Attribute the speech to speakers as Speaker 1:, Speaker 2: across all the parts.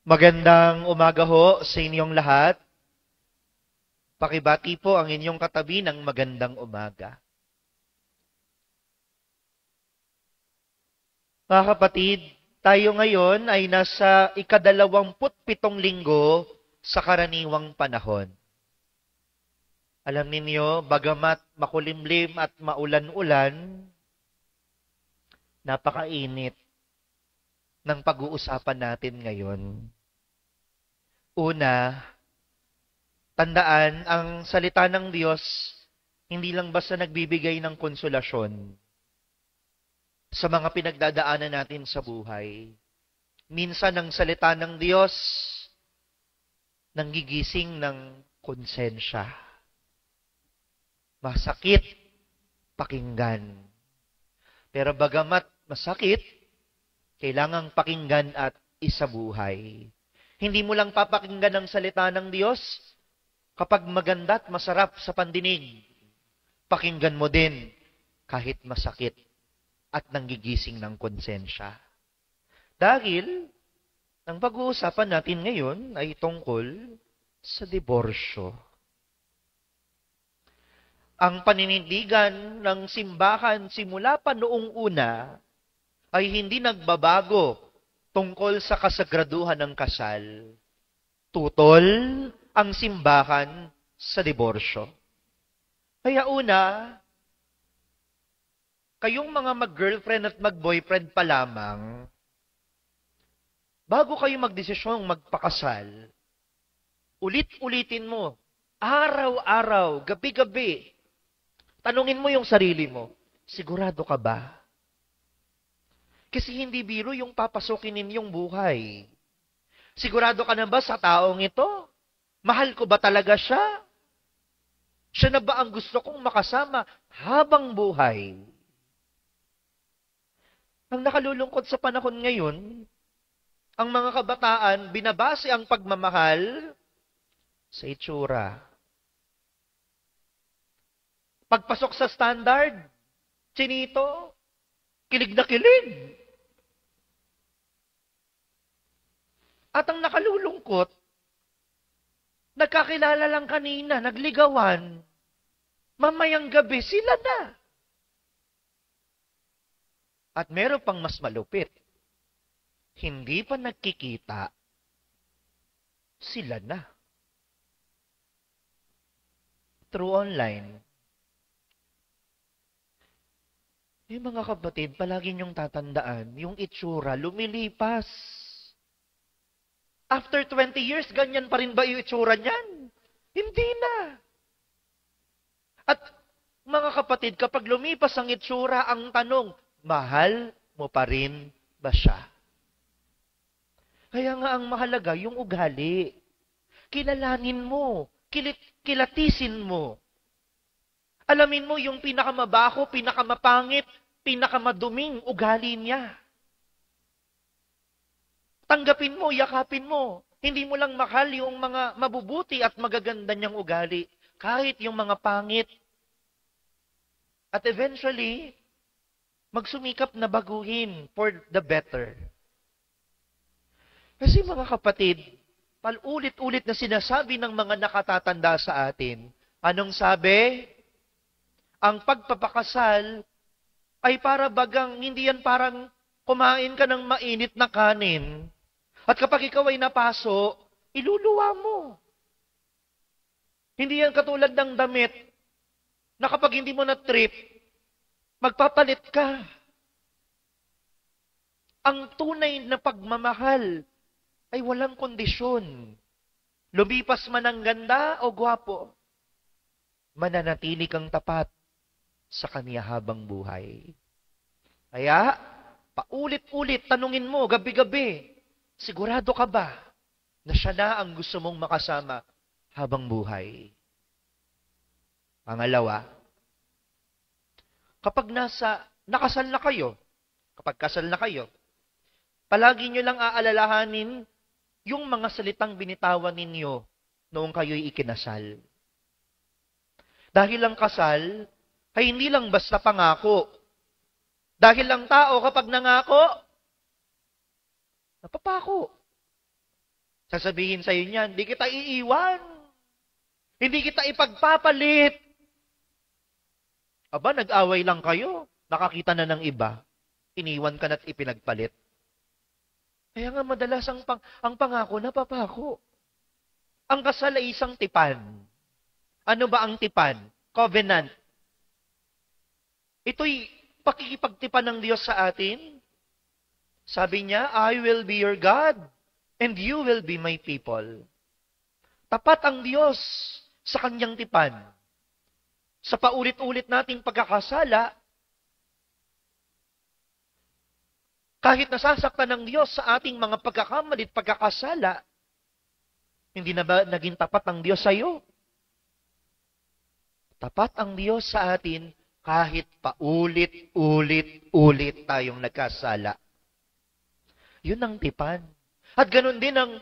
Speaker 1: Magandang umaga ho sa inyong lahat. Pakibati po ang inyong katabi ng magandang umaga. Mga kapatid, tayo ngayon ay nasa ika-27 linggo sa karaniwang panahon. Alam ninyo, bagamat makulimlim at maulan-ulan, napakainit ng pag-uusapan natin ngayon. Una, tandaan, ang salita ng Diyos, hindi lang basta nagbibigay ng konsolasyon sa mga pinagdadaanan natin sa buhay. Minsan, ang salita ng Diyos, nanggigising ng konsensya. Masakit pakinggan. Pero bagamat masakit, kailangang pakinggan at isabuhay. Hindi mo lang papakinggan ang salita ng Diyos kapag maganda at masarap sa pandinig. Pakinggan mo din kahit masakit at nanggigising ng konsensya. Dahil, ang pag-uusapan natin ngayon ay tungkol sa diborsyo. Ang paninindigan ng simbahan simula pa noong una ay hindi nagbabago tungkol sa kasagraduhan ng kasal. Tutol ang simbahan sa diborsyo. Kaya una, kayong mga mag-girlfriend at mag-boyfriend pa lamang, bago kayo magdesisyong magpakasal, ulit-ulitin mo, araw-araw, gabi-gabi, tanungin mo yung sarili mo, sigurado ka ba? Kasi hindi biro yung papasokin ninyong buhay. Sigurado ka na ba sa taong ito? Mahal ko ba talaga siya? Siya na ba ang gusto kong makasama habang buhay? Ang nakalulungkot sa panahon ngayon, ang mga kabataan, binabase ang pagmamahal sa itsura. Pagpasok sa standard, chinito, kilig na kilig. At ang nakalulungkot, nagkakilala lang kanina, nagligawan, mamayang gabi, sila na. At meron pang mas malupit, hindi pa nagkikita, sila na. Through online. Mga kapatid, palagi niyong tatandaan, yung itsura, lumilipas. After 20 years, ganyan pa rin ba yung itsura niyan? Hindi na. At mga kapatid, kapag lumipas ang itsura, ang tanong, mahal mo pa rin ba siya? Kaya nga ang mahalaga, yung ugali. Kilalanin mo, kilatisin mo. Alamin mo yung pinakamabaho, pinakamapangit, pinakamaduming ugali niya. Tanggapin mo, yakapin mo. Hindi mo lang mahal yung mga mabubuti at magaganda niyang ugali. Kahit yung mga pangit. At eventually, magsumikap na baguhin for the better. Kasi mga kapatid, paulit-ulit na sinasabi ng mga nakatatanda sa atin, anong sabi? Ang pagpapakasal ay para bagang, hindi yan parang kumain ka ng mainit na kanin. At kapag ikaw ay napaso, iluluwa mo. Hindi yan katulad ng damit na kapag hindi mo na-trip, magpapalit ka. Ang tunay na pagmamahal ay walang kondisyon. Lumipas man ang ganda o gwapo, mananatili kang tapat sa kanya habang buhay. Kaya, paulit-ulit, tanungin mo, gabi-gabi, sigurado ka ba na siya na ang gusto mong makasama habang buhay? Pangalawa, kapag nakasal na kayo, kapag kasal na kayo, palagi nyo lang aalalahanin yung mga salitang binitawan ninyo noong kayo'y ikinasal. Dahil ang kasal ay hindi lang basta pangako. Dahil ang tao kapag nangako, napapako. Sasabihin sa'yo niyan, hindi kita iiwan. Hindi kita ipagpapalit. Aba, nag-away lang kayo. Nakakita na ng iba. Iniwan ka na't ipinagpalit. Kaya nga madalas ang pangako napapako. Ang kasal ay isang tipan. Ano ba ang tipan? Covenant. Ito'y pakikipagtipan ng Diyos sa atin. Sabi niya, I will be your God, and you will be my people. Tapat ang Diyos sa kanyang tipan. Sa paulit-ulit nating pagkakasala, kahit nasasaktan ng Diyos sa ating mga pagkakamali at pagkakasala, hindi na ba naging tapat ang Diyos sa iyo? Tapat ang Diyos sa atin kahit paulit-ulit tayong nagkasala. Yun ang tipan. At ganun din ang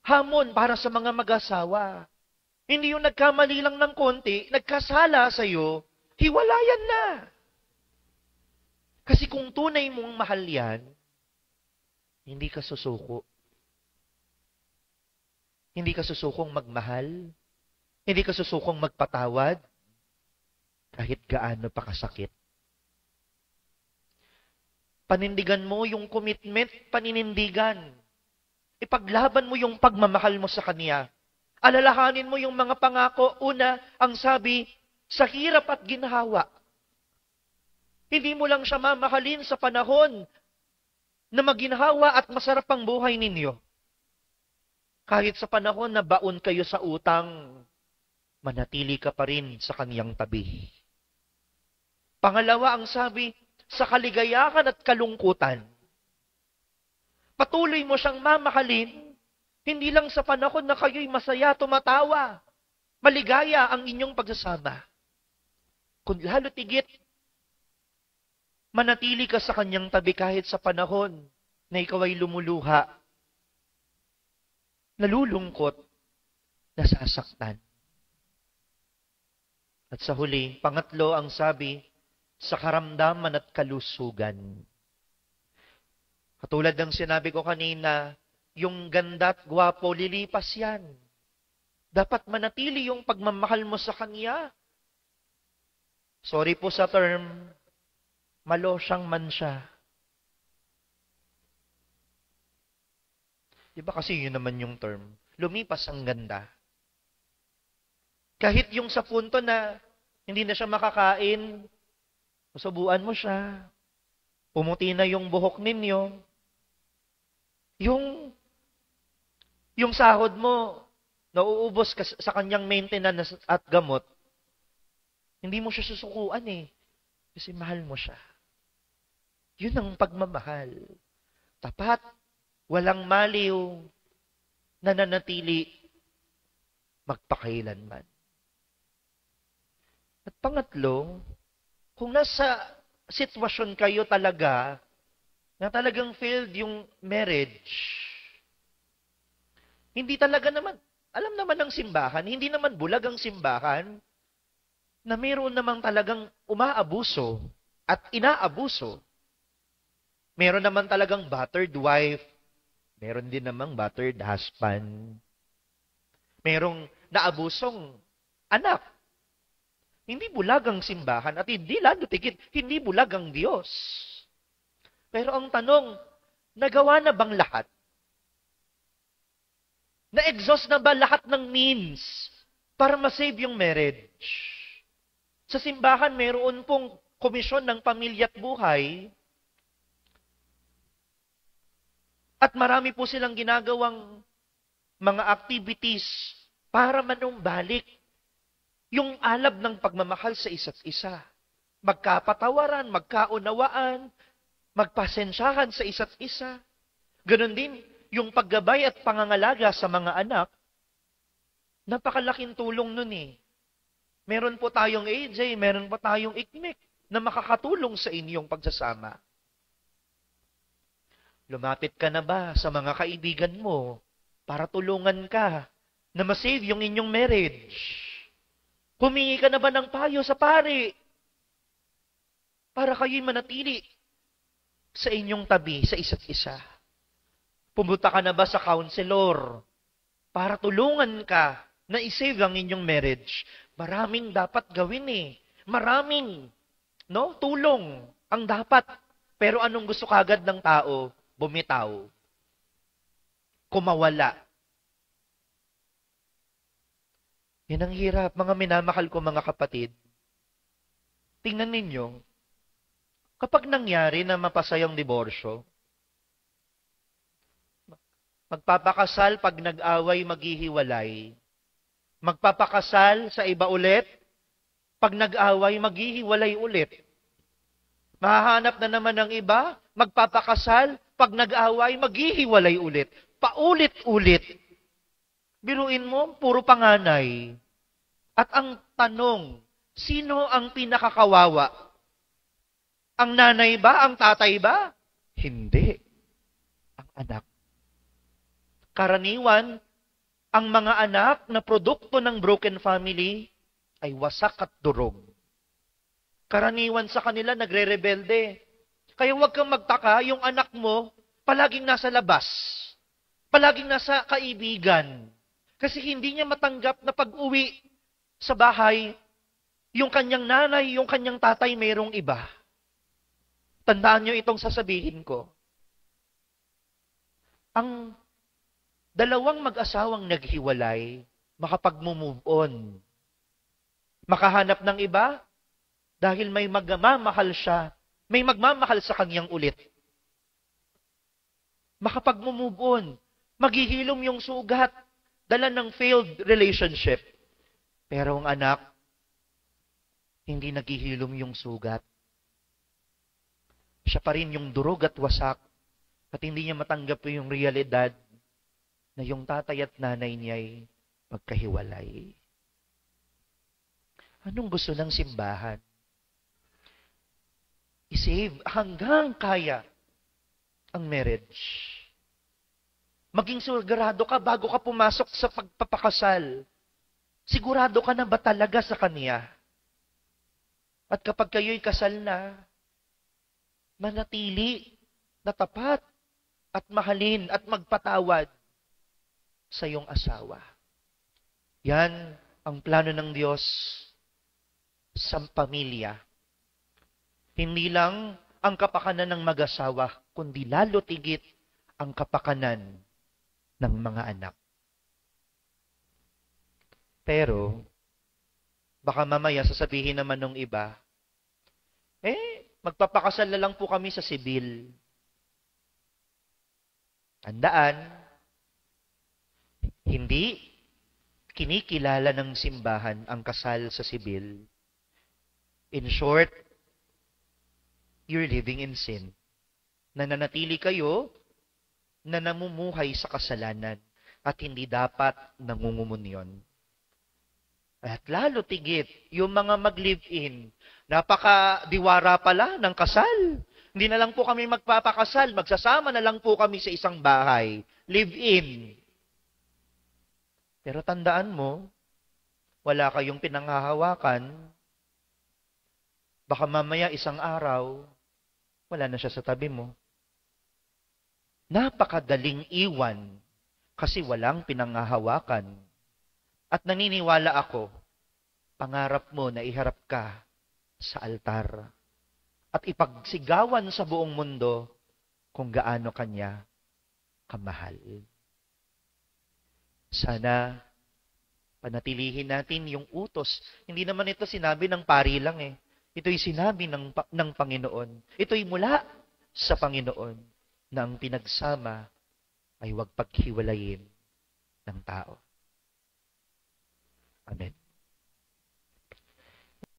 Speaker 1: hamon para sa mga mag-asawa. Hindi yung nagkamali lang ng konti, nagkasala sa iyo, hiwalayan na. Kasi kung tunay mong mahal yan, hindi ka susuko. Hindi ka susukong magmahal. Hindi ka susukong magpatawad. Kahit gaano pa kasakit. Panindigan mo yung commitment, paninindigan. Ipaglaban mo yung pagmamahal mo sa Kanya. Alalahanin mo yung mga pangako. Una, ang sabi, sa hirap at ginhawa. Hindi mo lang siya mamahalin sa panahon na maginhawa at masarap ang buhay ninyo. Kahit sa panahon na baon kayo sa utang, manatili ka pa rin sa Kaniyang tabi. Pangalawa, ang sabi, sa kaligayahan at kalungkutan, patuloy mo siyang mamahalin, hindi lang sa panahon na kayo'y masaya, tumatawa, maligaya ang inyong pagsasama. Kung lalo tigit, manatili ka sa Kanyang tabi kahit sa panahon na ikaw ay lumuluha, nalulungkot, nasasaktan. At sa huli, pangatlo ang sabi, sa karamdaman at kalusugan. Katulad ng sinabi ko kanina, yung ganda at gwapo, lilipas yan. Dapat manatili yung pagmamahal mo sa Kanya. Sorry po sa term, malosyang man siya. Diba kasi yun naman yung term? Lumipas ang ganda. Kahit yung sa punto na hindi na siya makakain, susubuan mo siya. Pumuti na yung buhok ninyo. Yung sahod mo, nauubos ka sa kanyang maintenance at gamot, hindi mo siya susukuan eh. Kasi mahal mo siya. Yun ang pagmamahal. Tapat, walang maliw, nananatili, magpakailanman. At pangatlo, kung nasa sitwasyon kayo talaga, na talagang failed yung marriage, hindi talaga naman, alam naman ng simbahan, hindi naman bulag ang simbahan, na mayroon namang talagang umaabuso at inaabuso. Meron naman talagang battered wife, meron din namang battered husband. Merong naabusong anak. Hindi bulag ang simbahan at hindi lalo tigit, hindi bulag ang Diyos. Pero ang tanong, nagawa na bang lahat? Na-exhaust na ba lahat ng means para ma-save yung marriage? Sa simbahan, meron pong komisyon ng pamilya at buhay at marami po silang ginagawang mga activities para manumbalik yung alab ng pagmamahal sa isa't isa. Magkapatawaran, magkaunawaan, magpasensyahan sa isa't isa. Ganon din, yung paggabay at pangangalaga sa mga anak, napakalaking tulong nun eh. Meron po tayong AJ, meron po tayong ICMEC na makakatulong sa inyong pagsasama. Lumapit ka na ba sa mga kaibigan mo para tulungan ka na masave yung inyong marriage? Humingi ka na ba ng payo sa pari para kayo'y manatili sa inyong tabi, sa isa't isa? Pumunta ka na ba sa counselor para tulungan ka na isave ang inyong marriage, maraming dapat gawin eh. Maraming, no? Tulong ang dapat. Pero anong gusto kagad ng tao? Bumitaw. Kumawala. Yan ang hirap, mga minamahal ko mga kapatid. Tingnan ninyo, kapag nangyari na mapasayang diborsyo, magpapakasal pag nag-away, maghihiwalay. Magpapakasal sa iba ulit, pag nag-away, maghihiwalay ulit. Mahahanap na naman ng iba, magpapakasal, pag nag-away, maghihiwalay ulit. Paulit-ulit. Biruin mo, puro panganay. At ang tanong, sino ang pinakakawawa? Ang nanay ba? Ang tatay ba? Hindi. Ang anak. Karaniwan, ang mga anak na produkto ng broken family ay wasak at durog. Karaniwan sa kanila nagre-rebelde. Kaya huwag kang magtaka, yung anak mo palaging nasa labas. Palaging nasa kaibigan. Kasi hindi niya matanggap na pag-uwi sa bahay, yung kanyang nanay, yung kanyang tatay, mayroong iba. Tandaan niyo itong sasabihin ko. Ang dalawang mag-asawang naghiwalay, makapag-move on. Makahanap ng iba, dahil may magmamahal siya, may magmamahal sa kanyang ulit. Makapag-move on, maghihilom yung sugat, dala ng failed relationship. Pero ang anak, hindi naghihilom yung sugat. Siya pa rin yung durog at wasak, at hindi niya matanggap yung realidad na yung tatay at nanay niya'y magkahiwalay. Anong gusto ng simbahan? I-save hanggang kaya ang marriage. Maging sigurado ka bago ka pumasok sa pagpapakasal. Sigurado ka na ba talaga sa kanya? At kapag kayo'y kasal na, manatili na tapat at mahalin at magpatawad sa iyong asawa. Yan ang plano ng Diyos sa pamilya. Hindi lang ang kapakanan ng mag-asawa, kundi lalo tigit ang kapakanan ng mga anak. Pero, baka mamaya sasabihin naman ng iba, magpapakasal na lang po kami sa sibil. Tandaan, hindi kinikilala ng simbahan ang kasal sa sibil. In short, you're living in sin. Nananatili kayo na namumuhay sa kasalanan at hindi dapat nangungumunyon. At lalo tigit, yung mga mag-live-in, napaka-diwara pala ng kasal. Hindi na lang po kami magpapakasal, magsasama na lang po kami sa isang bahay. Live-in. Pero tandaan mo, wala kayong pinanghahawakan, baka mamaya isang araw, wala na siya sa tabi mo. Napakadaling iwan kasi walang pinanghahawakan. At naniniwala ako, pangarap mo na iharap ka sa altar at ipagsigawan sa buong mundo kung gaano kanya kamahal. Sana panatilihin natin yung utos. Hindi naman ito sinabi ng pari lang eh. Ito'y sinabi ng Panginoon. Ito'y mula sa Panginoon na ang pinagsama ay huwag paghiwalayin ng tao. Amen.